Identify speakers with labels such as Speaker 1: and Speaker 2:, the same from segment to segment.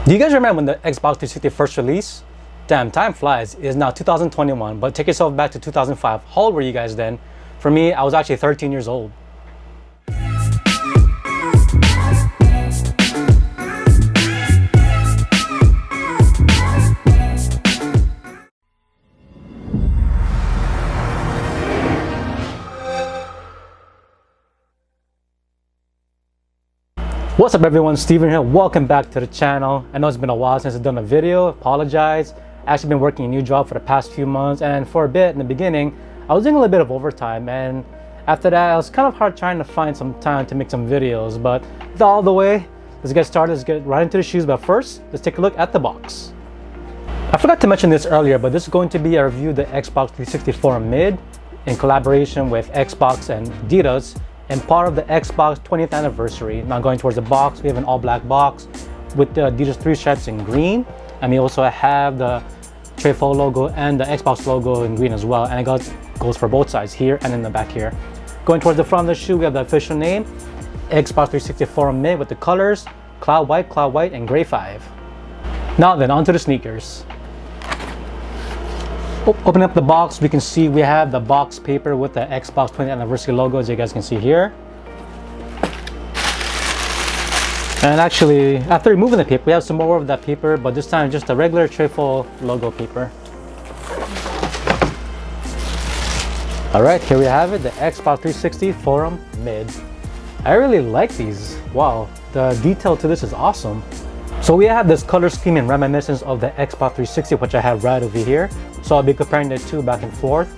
Speaker 1: Do you guys remember when the Xbox 360 first released? Damn, time flies. It is now 2021, but take yourself back to 2005. How old were you guys then? For me, I was actually 13 years old. What's up everyone, Steven here. Welcome back to the channel. I know it's been a while since I've done a video. Apologize. I've actually been working a new job for the past few months, and for a bit in the beginning I was doing a little bit of overtime, and after that it was kind of hard trying to find some time to make some videos. But with all the way, let's get started. Let's get right into the shoes. But first, let's take a look at the box. I forgot to mention this earlier, but this is going to be a review of the Xbox 360 Forum Mid in collaboration with Xbox and Adidas, and part of the Xbox 20th anniversary. Now going towards the box, we have an all black box with the Adidas 3 stripes in green, and we also have the Trefoil logo and the Xbox logo in green as well, and it goes for both sides here and in the back here. Going towards the front of the shoe, we have the official name, Xbox 360 Forum Mid, with the colors Cloud White, and Gray 5. Now then, onto the sneakers. Opening up the box, we can see we have the box paper with the Xbox 20th anniversary logo, as you guys can see here. And actually, after removing the paper, we have some more of that paper, but this time just a regular Trefoil logo paper. Alright, here we have it, the Xbox 360 Forum Mid. I really like these. Wow, the detail to this is awesome. So we have this color scheme in reminiscence of the Xbox 360, which I have right over here. So I'll be comparing the two back and forth.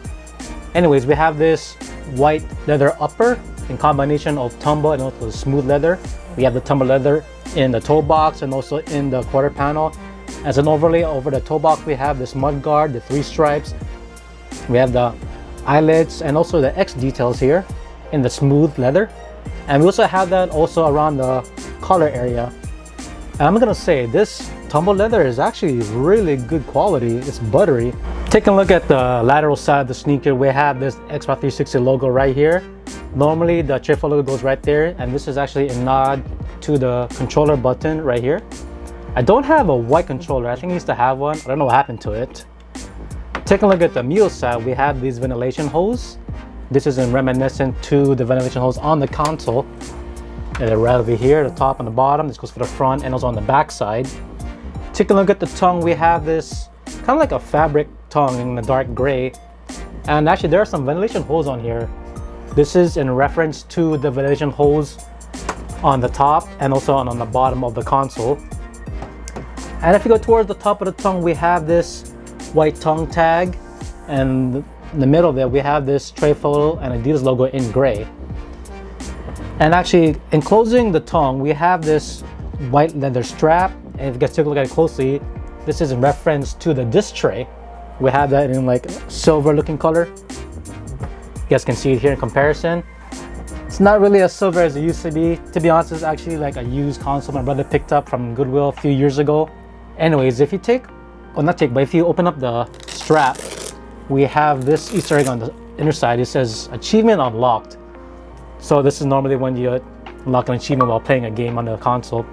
Speaker 1: Anyways, we have this white leather upper in combination of tumble and also smooth leather. We have the tumble leather in the toe box and also in the quarter panel. As an overlay over the toe box, we have this mud guard, the 3 stripes. We have the eyelets and also the X details here in the smooth leather. And we also have that also around the collar area. And I'm gonna say this tumble leather is actually really good quality. It's buttery. Taking a look at the lateral side of the sneaker, we have this Xbox 360 logo right here. Normally the Trefoil logo goes right there, and this is actually a nod to the controller button right here. I don't have a white controller. I think I used to have one. I don't know what happened to it. Taking a look at the mule side, we have these ventilation holes. This is in reminiscent to the ventilation holes on the console. And they're right over here, the top and the bottom. This goes for the front and also on the back side. Take a look at the tongue. We have this kind of like a fabric tongue in the dark gray. And actually there are some ventilation holes on here. This is in reference to the ventilation holes on the top and also on the bottom of the console. And if you go towards the top of the tongue, we have this white tongue tag. And in the middle there, we have this Trefoil and Adidas logo in gray. And actually, enclosing the tongue, we have this white leather strap. And if you guys take a look at it closely, this is in reference to the disc tray. We have that in like silver looking color. You guys can see it here in comparison. It's not really as silver as it used to be. To be honest, it's actually like a used console my brother picked up from Goodwill a few years ago. Anyways, if you if you open up the strap, we have this Easter egg on the inner side. It says achievement unlocked. So this is normally when you unlock an achievement while playing a game on the console.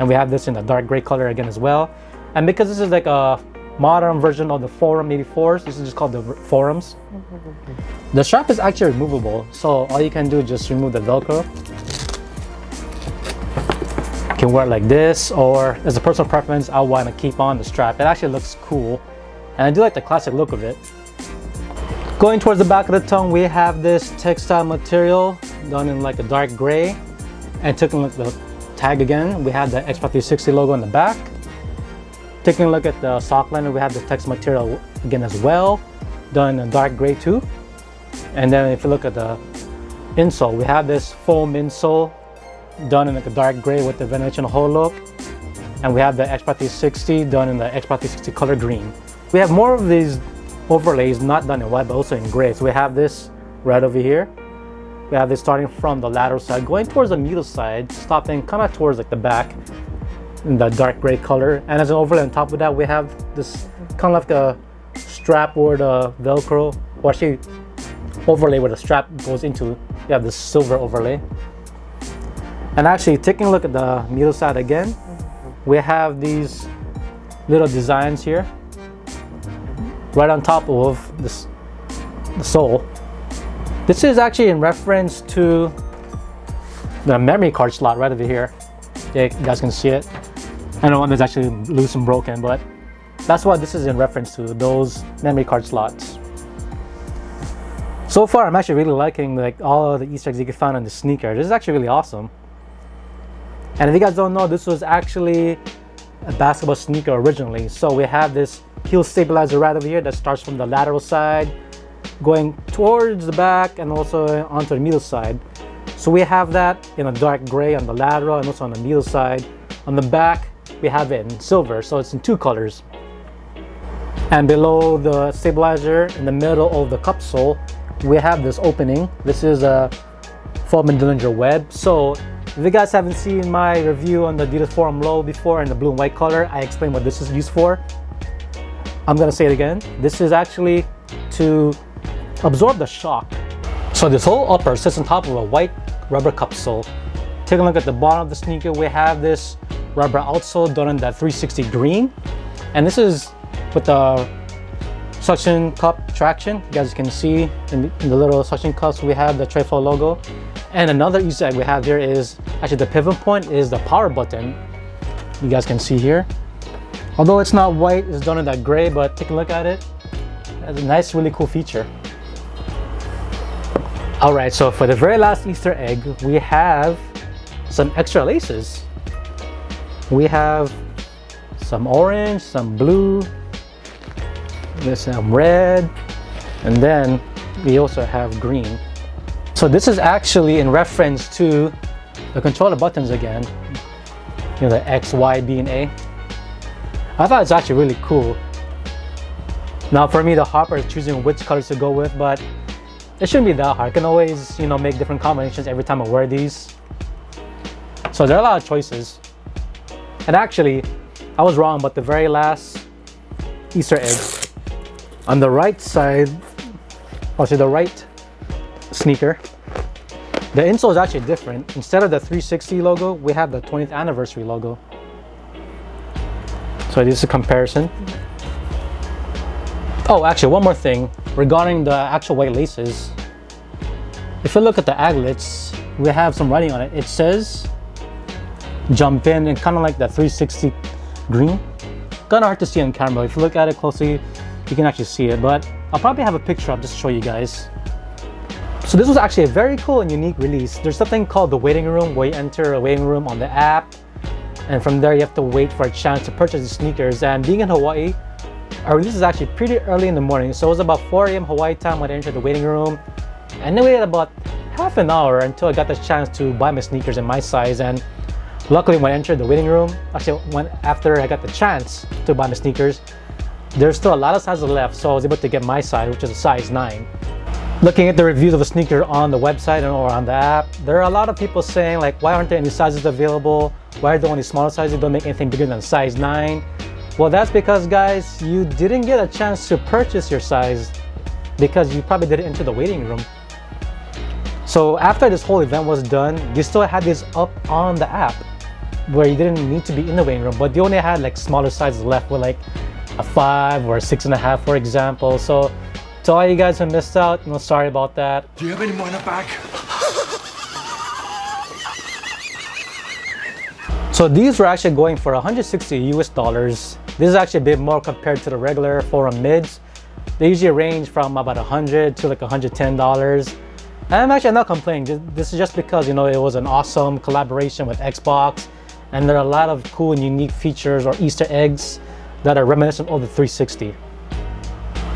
Speaker 1: And we have this in a dark gray color again as well. And because this is like a modern version of the Forum 84s, this is just called the Forums. The strap is actually removable. So all you can do is just remove the Velcro. You can wear it like this, or as a personal preference, I want to keep on the strap. It actually looks cool. And I do like the classic look of it. Going towards the back of the tongue, we have this textile material done in like a dark gray. And taking a look at the tag again, we have the Xbox 360 logo in the back. Taking a look at the sock liner, we have the text material again as well, done in dark gray too. And then if you look at the insole, we have this foam insole done in like a dark gray with the ventilation hole look. And we have the Xbox 360 done in the Xbox 360 color green. We have more of these overlays not done in white but also in gray. So we have this right over here. We have this starting from the lateral side, going towards the middle side, stopping kind of towards like the back in the dark gray color. And as an overlay on top of that, we have this kind of like a strap where the Velcro, or actually overlay where the strap goes into. You have this silver overlay. And actually taking a look at the middle side again, we have these little designs here right on top of this, the sole. This is actually in reference to the memory card slot right over here. Yeah, you guys can see it. I know one is actually loose and broken, but that's what this is in reference to, those memory card slots. So far, I'm actually really liking like all of the Easter eggs you can find on the sneaker. This is actually really awesome. And if you guys don't know, this was actually a basketball sneaker originally. So we have this heel stabilizer right over here that starts from the lateral side, going towards the back and also onto the middle side. So we have that in a dark gray on the lateral and also on the middle side. On the back, we have it in silver, so it's in two colors. And below the stabilizer, in the middle of the cup sole, we have this opening. This is a foam and Dillinger web. So if you guys haven't seen my review on the Adidas Forum Low before in the blue and white color, I explained what this is used for. I'm gonna say it again. This is actually to absorb the shock. So this whole upper sits on top of a white rubber cup sole. Take a look at the bottom of the sneaker. We have this rubber outsole done in that 360 green. And this is with the suction cup traction. You guys can see in the little suction cups, we have the Trefoil logo. And another Easter egg we have here is, actually the pivot point is the power button. You guys can see here. Although it's not white, it's done in that gray, but take a look at it. It's a nice, really cool feature. All right, so for the very last Easter egg, we have some extra laces. We have some orange, some blue, there's some red, and then we also have green. So this is actually in reference to the controller buttons again. You know, the X, Y, B, and A. I thought it's actually really cool. Now for me, the hopper is choosing which colors to go with, but it shouldn't be that hard. I can always, you know, make different combinations every time I wear these. So there are a lot of choices. And actually, I was wrong about the very last Easter egg. On the right side, also the right sneaker, the insole is actually different. Instead of the 360 logo, we have the 20th anniversary logo. So this is a comparison. Oh, actually, one more thing regarding the actual white laces. If you look at the aglets, we have some writing on it. It says jump in, and kind of like that 360 green. Kind of hard to see on camera. If you look at it closely, you can actually see it, but I'll probably have a picture up just to show you guys. So this was actually a very cool and unique release. There's something called the waiting room, where you enter a waiting room on the app, and from there you have to wait for a chance to purchase the sneakers. And being in Hawaii, our release is actually pretty early in the morning, so it was about 4 a.m. Hawaii time when I entered the waiting room, and I waited about half an hour until I got the chance to buy my sneakers in my size. And luckily, when I entered the waiting room, actually after I got the chance to buy my sneakers, there's still a lot of sizes left, so I was able to get my size, which is a size 9. Looking at the reviews of a sneaker on the website or on the app, there are a lot of people saying like, why aren't there any sizes available? Why are there only smaller sizes? Don't make anything bigger than size 9. Well, that's because, guys, you didn't get a chance to purchase your size because you probably didn't enter the waiting room. So after this whole event was done, you still had this up on the app where you didn't need to be in the waiting room, but you only had like smaller sizes left with like a 5 or a 6.5, for example. So to all you guys who missed out, you know, sorry about that.
Speaker 2: Do you have any more in the bag?
Speaker 1: So these were actually going for 160 US dollars. This is actually a bit more compared to the regular Forum Mids. They usually range from about 100 to like $110. And I'm not complaining. This is just because, you know, it was an awesome collaboration with Xbox, and there are a lot of cool and unique features or Easter eggs that are reminiscent of the 360.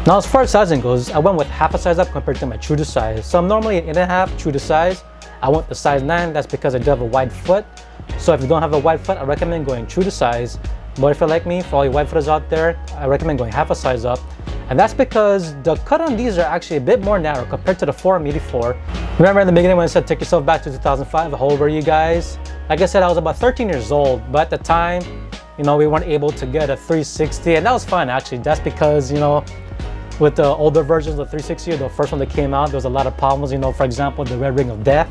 Speaker 1: Now, as far as sizing goes, I went with half a size up compared to my true to size. So I'm normally an 8.5 true to size. I went the size 9. That's because I do have a wide foot. So if you don't have a wide foot, I recommend going true to size. But if you're like me, for all you wide footers out there, I recommend going half a size up. And that's because the cut on these are actually a bit more narrow compared to the Forum 84. Remember in the beginning when I said take yourself back to 2005, how old were you guys? Like I said, I was about 13 years old, but at the time, you know, we weren't able to get a 360, and that was fine actually. That's because, you know, with the older versions of 360, the first one that came out, there was a lot of problems, you know, for example, the red ring of death.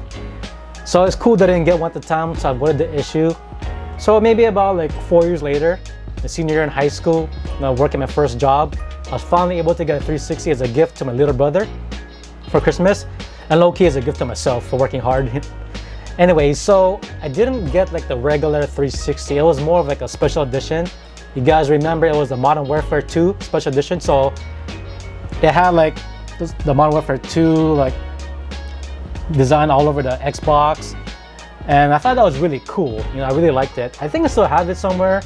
Speaker 1: So it's cool that I didn't get one at the time, so I avoided the issue. So maybe about like 4 years later, the senior year in high school, working my first job, I was finally able to get a 360 as a gift to my little brother for Christmas, and low-key as a gift to myself for working hard. Anyway, so I didn't get like the regular 360. It was more of like a special edition. You guys remember it was the Modern Warfare 2 special edition. So it had like the Modern Warfare 2 like design all over the Xbox, and I thought that was really cool. I really liked it. I think I still have it somewhere,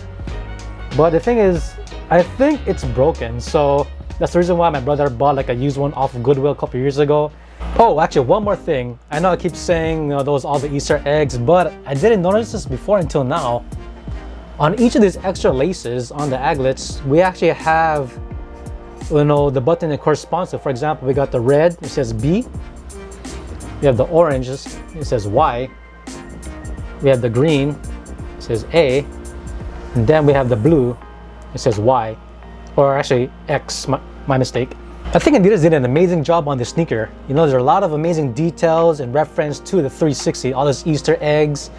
Speaker 1: but the thing is, I think it's broken. So that's the reason why my brother bought like a used one off of Goodwill a couple years ago. Oh, actually, one more thing. I know I keep saying those all the Easter eggs, but I didn't notice this before until now. On each of these extra laces on the aglets, we actually have the button that corresponds to. For example, we got the red, it says B. We have the orange, it says Y. We have the green, it says A. And then we have the blue, it says Y. Or actually X, my mistake. I think Adidas did an amazing job on this sneaker. There's a lot of amazing details in reference to the 360, all those Easter eggs.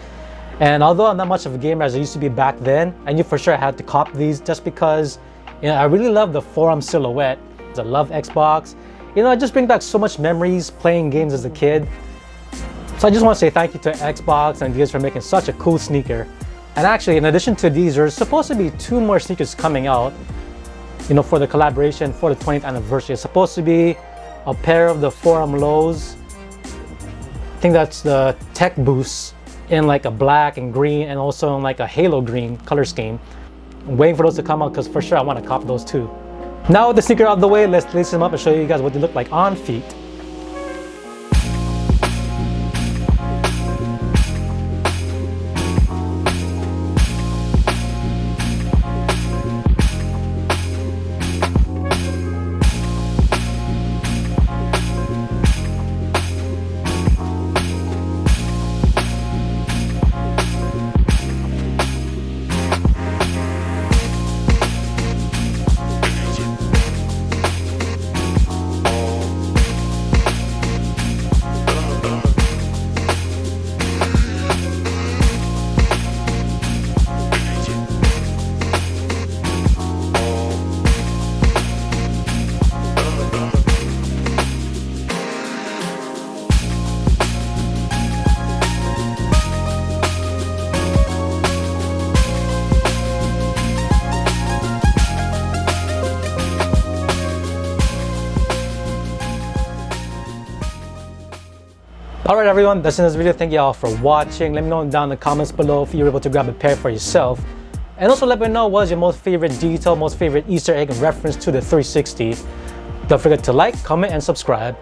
Speaker 1: And although I'm not much of a gamer as I used to be back then, I knew for sure I had to cop these just because I really love the Forum silhouette. I love Xbox. It just brings back so much memories playing games as a kid. So I just want to say thank you to Xbox and Adidas for making such a cool sneaker. And actually, in addition to these, there's supposed to be 2 more sneakers coming out, for the collaboration for the 20th anniversary. It's supposed to be a pair of the Forum Lows. I think that's the Tech Boosts in like a black and green, and also in like a halo green color scheme. I'm waiting for those to come out because for sure I want to cop those too. Now with the sneaker out of the way, let's lace them up and show you guys what they look like on feet. Alright everyone, that's in this video. Thank you all for watching. Let me know down in the comments below if you were able to grab a pair for yourself. And also let me know what is your most favorite detail, most favorite Easter egg in reference to the 360. Don't forget to like, comment, and subscribe.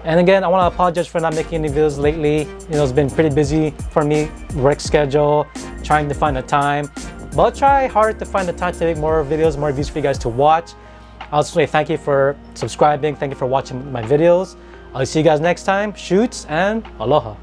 Speaker 1: And again, I want to apologize for not making any videos lately. It's been pretty busy for me, work schedule, trying to find the time. But I'll try hard to find the time to make more videos, more reviews for you guys to watch. I'll also say thank you for subscribing, thank you for watching my videos. I'll see you guys next time. Shoots and aloha.